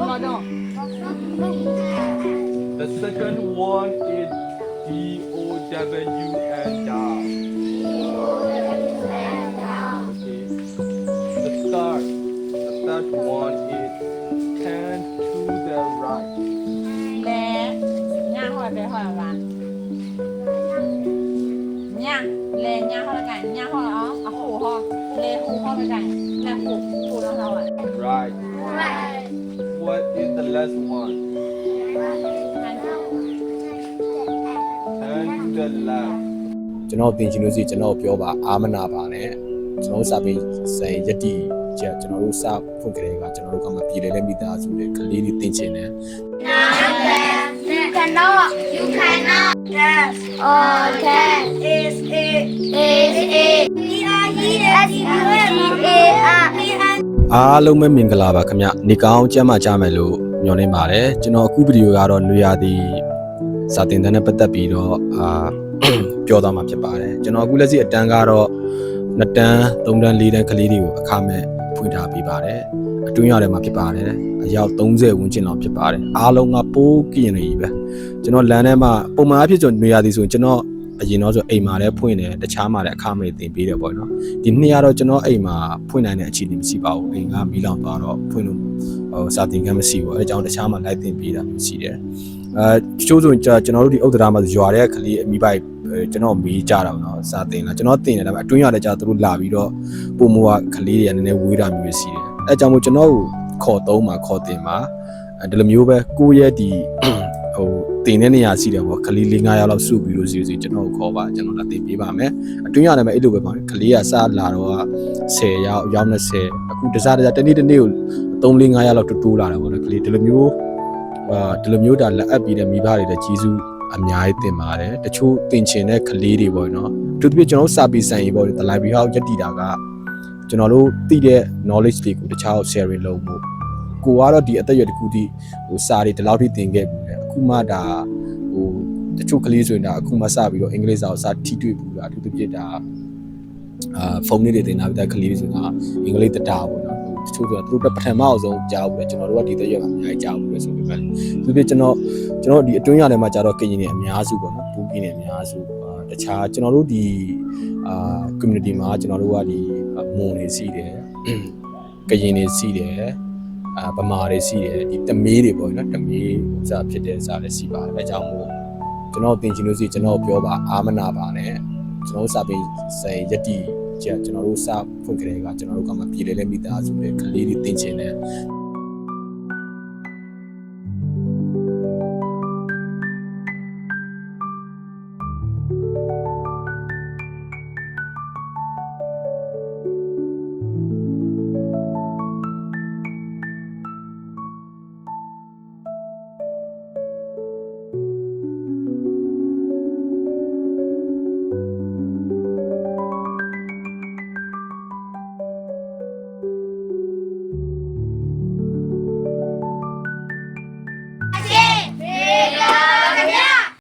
The second one is DOWN down. Okay. The third one is turn to the right. လဲညဟောပဲဟောလားညလဲညဟောละกันညဟောอ๋อအခုဟောလဲဟူဟောละกันလဲဟူတော့ဟော Right. What is the last one? Turn to the left. ကျွန်တော်တင်ချင်လို့စီကျွန်တော်ပြောပါအာမနာပါနဲ့ကျွန်တော်စာပေဆိုင်ယတိချက်ကျွန်တော်တို့စဖွင့်ကြတဲ့ကကျွန်တော်တို့ကမှပြည်လဲမိသားစုနဲ့ကလေးတွေတင်ချင်တယ် You cannot. You cannot. Yes. Or can. Is it. Is it. We are here. We are. အားလုံးပဲမင်္ဂလာပါခင်ဗျနေကောင်းကျမ်းမာကြမယ်လို့ညွှန်နေပါတယ်ကျွန်တော်အခုဗီဒီယိုကတော့နွေရာသီစာသင်တန်းနဲ့ပတ်သက်ပြီးတော့ပြောသွားမှာဖြစ်ပါတယ်ကျွန်တော်အခုလက်ရှိအတန်းကတော့2တန်း3တန်း4တန်းကလေးတွေကိုအခမဲ့ဖွင့်ထားပေးပါတယ်အတွင်းရတယ်မှာဖြစ်ပါတယ်အယောက်30ဝန်းကျင်လောက်ဖြစ်ပါတယ်အားလုံးကပိုးကရင်တွေကြီးပဲကျွန်တော်လမ်းထဲမှာပုံမှန်အဖြစ်ကျွန်တော်နွေရာသီဆိုရင်ကျွန်တော်အရင်တော့ဆိုအိမ်မှာလည်းဖွင့်တယ်တခြားမှာလည်းအခမဲ့တင်ပေးတယ်ပေါ့နော်ဒီနှစ်ကတော့ကျွန်တော်အိမ်မှာဖွင့်နိုင်တဲ့အခြေအနေမရှိပါဘူးအိမ်ကမီးလောင်သွားတော့ဖွင့်လို့စာသင်ခန်းမရှိဘူးအဲကြောင့်တခြားမှာလိုက်တင်ပေးတာမျိုးရှိတယ်တချို့ဆိုကျွန်တော်တို့ဒီဥဒ္ဒရာမှာရွာတဲ့ကလေးအမိပိုက်ကျွန်တော်မေးကြတာပေါ့နော်စာသင်လာကျွန်တော်တင်တယ်ဒါပေမဲ့အတွင်းရတယ်ကြာသူတို့လာပြီးတော့ပုံမကကလေးတွေကနည်းနည်းဝေးတာမျိုးရှိတယ်အဲကြောင့်မို့ကျွန်တော်ကိုခေါ်သုံးမှာခေါ်တင်မှာဒီလိုမျိုးပဲကိုယ့်ရဲ့ဒီတင်တဲ့နေရာရှိတယ်ပေါ့ကလေး4-5ယောက်လောက်စုပြီးလို့စီကျွန်တော်ခေါ်ပါကျွန်တော်လာတင်ပေးပါမယ်အတွင်းရတယ်ပဲအဲ့လိုပဲပေါ့ကလေးကစလာတော့10ယောက်ယောက်20အခုတစားတနေ့ကို3-4-5ယောက်လောက်တိုးလာတယ်ပေါ့နော်ကလေးဒီလိုမျိုးဒါလက်အပ်ပြီးတဲ့မိဘတွေလည်းကြီးစုအများကြီးတင်ပါတယ်တချို့တင်ချင်တဲ့ကလေးတွေပေါ့နော်သူတို့ကျွန်တော်စာပေဆိုင်ရေးပေါ့ဒီ library house ရက်တည်တာကကျွန်တော်တို့သိတဲ့ knowledge တွေကိုတခြား sharing လုပ်ဖို့ကိုကတော့ဒီအသက်အရွယ်တစ်ခုထိစာတွေဒီလောက်ထိသင်ခဲ့ပြီလေအခုမှဒါတချို့ကလေးဆိုရင်ဒါအခုမှစပြီးတော့အင်္ဂလိပ်စာကိုစာထိတွေ့ဘူးလားအထူးသဖြင့်ဒါဖုန်းလေးတွေတင်လာပြီးတဲ့ကလေးတွေဆိုတာအင်္ဂလိပ်တတာပေါ့နော်တချို့ဆိုတော့သူတို့ပထမအဆုံးကြားဘူးလေကျွန်တော်တို့ကဒီသက်ရွယ်မှာအများကြီးကြားဘူးလေဆိုပြီးပဲသူပြကျွန်တော်ဒီအတွင်းရတယ်မှာကြာတော့ကရင်တွေအများစုပေါ့နော်ဘူးကင်းတွေအများစုတခြားကျွန်တော်တို့ဒီ community မှာကျွန်တော်တို့ကဒီမွန်တွေစီးတယ်ကရင်တွေစီးတယ်ဗမာတွေစီးတယ်ဒီတမေးတွေပေါ့နော်တမေးစာဖြစ်တဲ့စာလည်းစီးပါတယ်အဲကြောင့်မို့ကျွန်တော်တင်ချင်လို့စီကျွန်တော်ပြောပါအာမနာပါနဲ့ကျွန်တော်စာပေဆိုင်ယတိကျွန်တော်တို့စဖွင့်ကြတဲ့ကကျွန်တော်တို့ကမှပြည်လဲမိသားစုနဲ့ကလေးတွေတင်ချင်တယ်